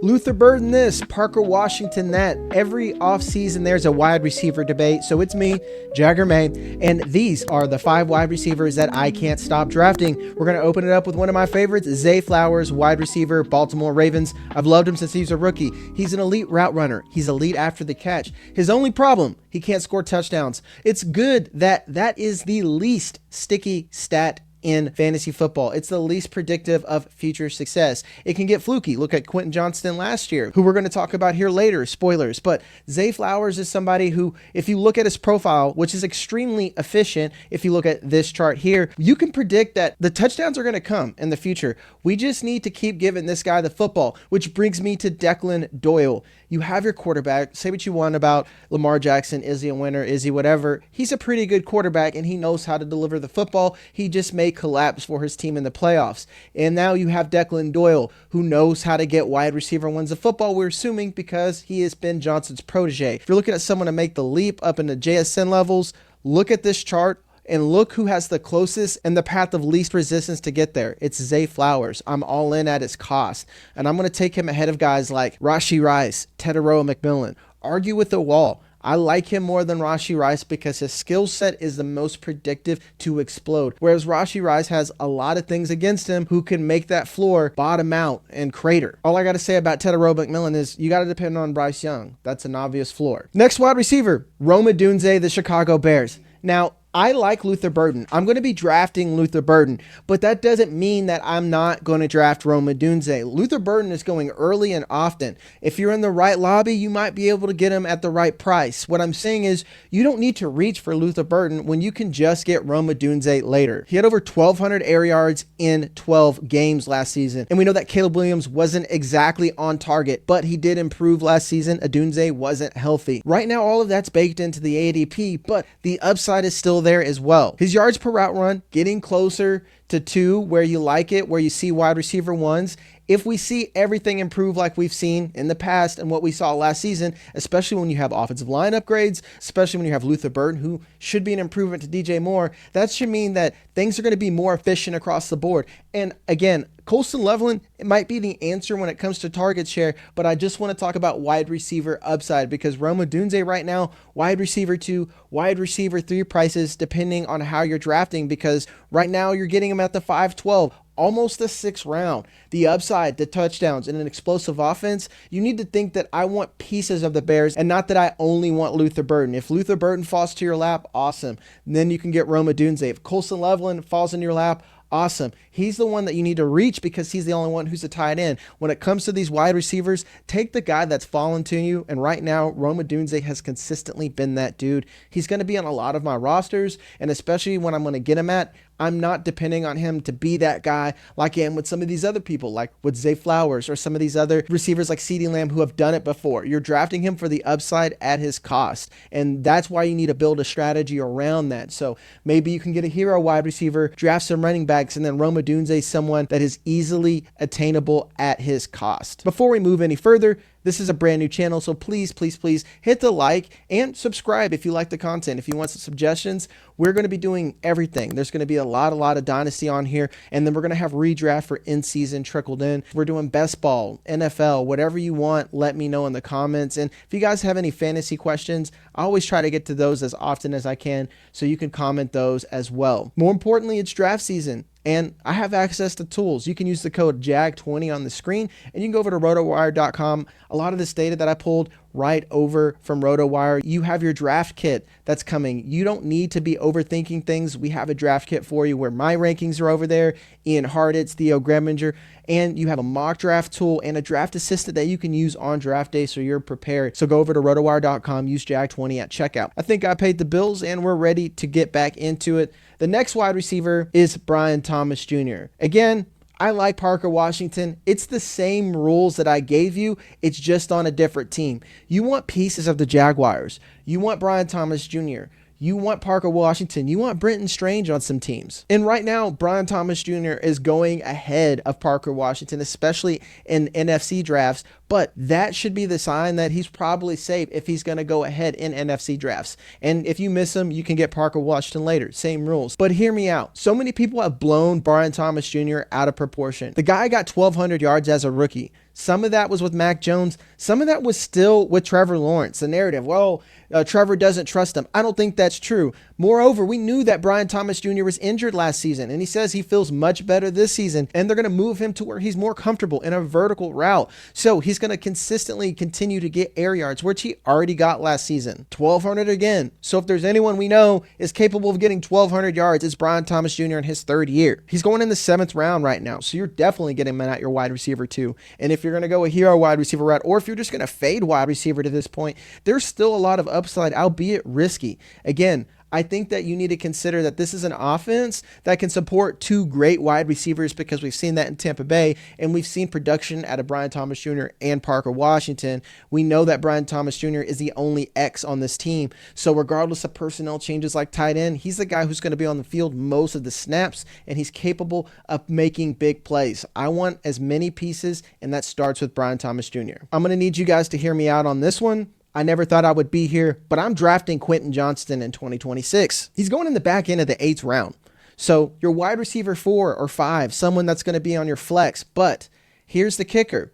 Luther Burden this, Parker Washington that. Every offseason there's a wide receiver debate, so it's me, Jagger May, and these are the 5 wide receivers that I can't stop drafting. We're going to open it up with one of my favorites, Zay Flowers, wide receiver, Baltimore Ravens. I've loved him since he was a rookie. He's an elite route runner. He's elite after the catch. His only problem, he can't score touchdowns. It's good that that is the least sticky stat in fantasy football. It's the least predictive of future success. It can get fluky. Look at Quentin Johnston last year, who we're going to talk about here later, spoilers. But Zay Flowers is somebody who, if you look at his profile, which is extremely efficient, if you look at this chart here, you can predict that the touchdowns are going to come in the future. We just need to keep giving this guy the football, which brings me to Declan Doyle. You have your quarterback. Say what you want about Lamar Jackson. Is he a winner? Is he whatever? He's a pretty good quarterback, and he knows how to deliver the football. He just may collapse for his team in the playoffs. And now you have Declan Doyle, who knows how to get wide receiver wins of football, we're assuming, because he has been Johnston's protege. If you're looking at someone to make the leap up into JSN levels, look at this chart. And look who has the closest and the path of least resistance to get there. It's Zay Flowers. I'm all in at his cost. And I'm going to take him ahead of guys like Rashee Rice, Tetairoa McMillan. Argue with the wall. I like him more than Rashee Rice because his skill set is the most predictive to explode. Whereas Rashee Rice has a lot of things against him who can make that floor bottom out and crater. All I got to say about Tetairoa McMillan is you got to depend on Bryce Young. That's an obvious floor. Next wide receiver, Odunze, the Chicago Bears. Now, I like Luther Burden. I'm going to be drafting Luther Burden, but that doesn't mean that I'm not going to draft Odunze. Luther Burden is going early and often. If you're in the right lobby, you might be able to get him at the right price. What I'm saying is you don't need to reach for Luther Burden when you can just get Odunze later. He had over 1,200 air yards in 12 games last season, and we know that Caleb Williams wasn't exactly on target, but he did improve last season. Odunze wasn't healthy. Right now, all of that's baked into the ADP, but the upside is still there as well. His yards per route run getting closer to 2 where you like it, where you see wide receiver ones. If we see everything improve like we've seen in the past and what we saw last season, especially when you have offensive line upgrades, especially when you have Luther Burden, who should be an improvement to DJ Moore, that should mean that things are going to be more efficient across the board. And again, Colston Leveland, it might be the answer when it comes to target share, but I just want to talk about wide receiver upside because Odunze right now, wide receiver 2, wide receiver 3 prices, depending on how you're drafting, because right now you're getting him at the 5-12. Almost the 6th round. The upside, the touchdowns, and an explosive offense, you need to think that I want pieces of the Bears and not that I only want Luther Burden. If Luther Burden falls to your lap, awesome. And then you can get Odunze. If Colston Leveland falls in your lap, awesome. He's the one that you need to reach because he's the only one who's a tight end. When it comes to these wide receivers, take the guy that's fallen to you. And right now, Odunze has consistently been that dude. He's going to be on a lot of my rosters, and especially when I'm going to get him at, I'm not depending on him to be that guy like I am with some of these other people, like with Zay Flowers or some of these other receivers like CeeDee Lamb who have done it before. You're drafting him for the upside at his cost, and that's why you need to build a strategy around that. So maybe you can get a hero wide receiver, draft some running backs, and then Odunze someone that is easily attainable at his cost. Before we move any further, this is a brand new channel, so please, please, please hit the like and subscribe if you like the content. If you want some suggestions, we're going to be doing everything. There's going to be a lot of dynasty on here, and then we're going to have redraft for in-season trickled in. We're doing best ball, NFL, whatever you want, let me know in the comments. And if you guys have any fantasy questions, I always try to get to those as often as I can, so you can comment those as well. More importantly, it's draft season. And I have access to tools. You can use the code JAG20 on the screen, and you can go over to RotoWire.com. A lot of this data that I pulled right over from RotoWire. You have your draft kit that's coming. You don't need to be overthinking things. We have a draft kit for you where my rankings are over there, Ian Hartitz, Theo Greminger, and you have a mock draft tool and a draft assistant that you can use on draft day so you're prepared. So go over to RotoWire.com, use JAG20 at checkout. I think I paid the bills and we're ready to get back into it. The next wide receiver is Brian Thomas Jr. Again, I like Parker Washington. It's the same rules that I gave you. It's just on a different team. You want pieces of the Jaguars. You want Brian Thomas Jr. You want Parker Washington. You want Brenton Strange on some teams. And right now, Brian Thomas Jr. is going ahead of Parker Washington, especially in NFC drafts. but that should be the sign that he's probably safe if he's going to go ahead in NFC drafts. And if you miss him, you can get Parker Washington later. Same rules. But hear me out. So many people have blown Brian Thomas Jr. out of proportion. The guy got 1,200 yards as a rookie. Some of that was with Mac Jones. Some of that was still with Trevor Lawrence. The narrative, well, Trevor doesn't trust him. I don't think that's true. Moreover, we knew that Brian Thomas Jr. was injured last season, and he says he feels much better this season, and they're going to move him to where he's more comfortable in a vertical route. So he's going to consistently continue to get air yards, which he already got last season. 1,200 again. So if there's anyone we know is capable of getting 1,200 yards, it's Brian Thomas Jr. in his third year. He's going in the 7th round right now, so you're definitely getting him at your wide receiver too. And if you're going to go a hero wide receiver route, or if you're just going to fade wide receiver to this point, there's still a lot of upside, albeit risky. Again, I think that you need to consider that this is an offense that can support 2 great wide receivers, because we've seen that in Tampa Bay, and we've seen production out of Brian Thomas Jr. and Parker Washington. We know that Brian Thomas Jr. is the only X on this team. So regardless of personnel changes like tight end, he's the guy who's going to be on the field most of the snaps, and he's capable of making big plays. I want as many pieces, and that starts with Brian Thomas Jr. I'm going to need you guys to hear me out on this one. I never thought I would be here, but I'm drafting Quentin Johnston in 2026. He's going in the back end of the 8th round. So your wide receiver 4 or 5, someone that's going to be on your flex. But here's the kicker.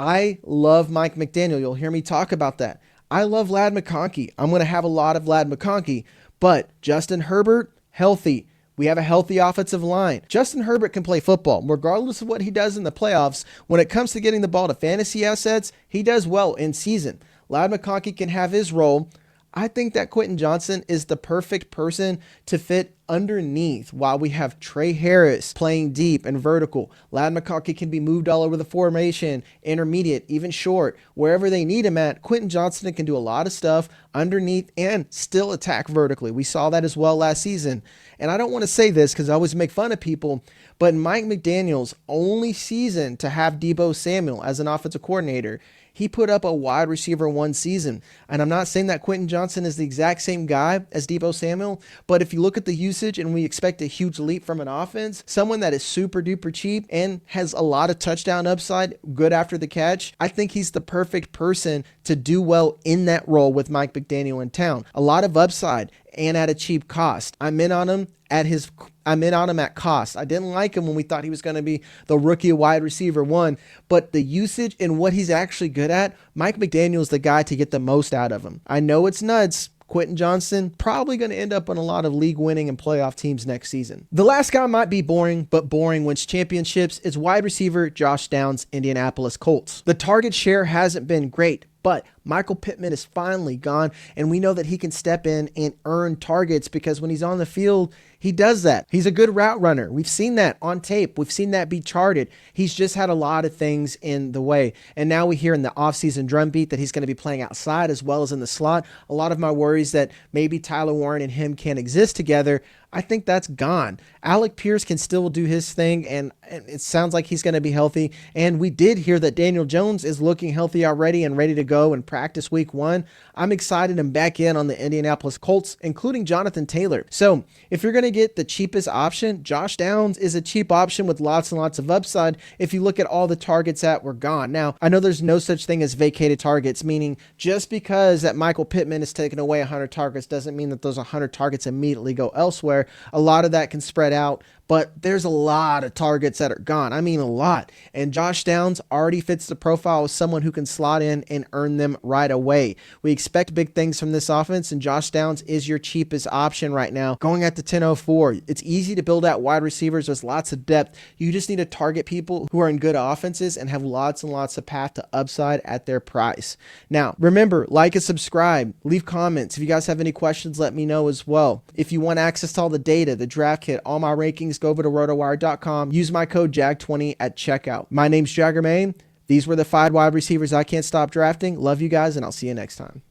I love Mike McDaniel. You'll hear me talk about that. I love Ladd McConkey. I'm going to have a lot of Ladd McConkey. But Justin Herbert, healthy. We have a healthy offensive line. Justin Herbert can play football, regardless of what he does in the playoffs. When it comes to getting the ball to fantasy assets, he does well in season. Ladd McConkey can have his role. I think that Quentin Johnston is the perfect person to fit underneath while we have Trey Harris playing deep and vertical. Ladd McConkey can be moved all over the formation, intermediate, even short, wherever they need him at. Quentin Johnston can do a lot of stuff underneath and still attack vertically. We saw that as well last season. And I don't want to say this because I always make fun of people, but Mike McDaniel's only season to have Deebo Samuel as an offensive coordinator, he put up a wide receiver 1 season. And I'm not saying that Quentin Johnston is the exact same guy as Deebo Samuel, but if you look at the usage and we expect a huge leap from an offense, someone that is super duper cheap and has a lot of touchdown upside, good after the catch, I think he's the perfect person to do well in that role with Mike McDaniel in town. A lot of upside and at a cheap cost. I'm in on him at cost. I didn't like him when we thought he was going to be the rookie wide receiver 1, but the usage and what he's actually good at, Mike McDaniel's the guy to get the most out of him. I know it's nuts. Quentin Johnston probably going to end up on a lot of league winning and playoff teams next season. The last guy might be boring, but boring wins championships, is wide receiver Josh Downs, Indianapolis Colts. The target share hasn't been great, but Michael Pittman is finally gone, and we know that he can step in and earn targets because when he's on the field, he does that. He's a good route runner. We've seen that on tape. We've seen that be charted. He's just had a lot of things in the way. And now we hear in the offseason drumbeat that he's going to be playing outside as well as in the slot. A lot of my worries that maybe Tyler Warren and him can't exist together, I think that's gone. Alec Pierce can still do his thing, and it sounds like he's going to be healthy. And we did hear that Daniel Jones is looking healthy already and ready to go and practice week 1. I'm excited and back in on the Indianapolis Colts, including Jonathan Taylor. So if you're going to get the cheapest option, Josh Downs is a cheap option with lots and lots of upside. If you look at all the targets that were gone. Now, I know there's no such thing as vacated targets, meaning just because that Michael Pittman has taken away 100 targets doesn't mean that those 100 targets immediately go elsewhere. A lot of that can spread out, but there's a lot of targets that are gone. I mean, a lot. And Josh Downs already fits the profile of someone who can slot in and earn them right away. We expect big things from this offense, and Josh Downs is your cheapest option right now. Going at the 1004, it's easy to build out wide receivers. There's lots of depth. You just need to target people who are in good offenses and have lots and lots of path to upside at their price. Now, remember, like and subscribe. Leave comments. If you guys have any questions, let me know as well. If you want access to all the data, the draft kit, all my rankings, go over to RotoWire.com. Use my code JAG20 at checkout. My name's Jagger May. These were the 5 wide receivers I can't stop drafting. Love you guys, and I'll see you next time.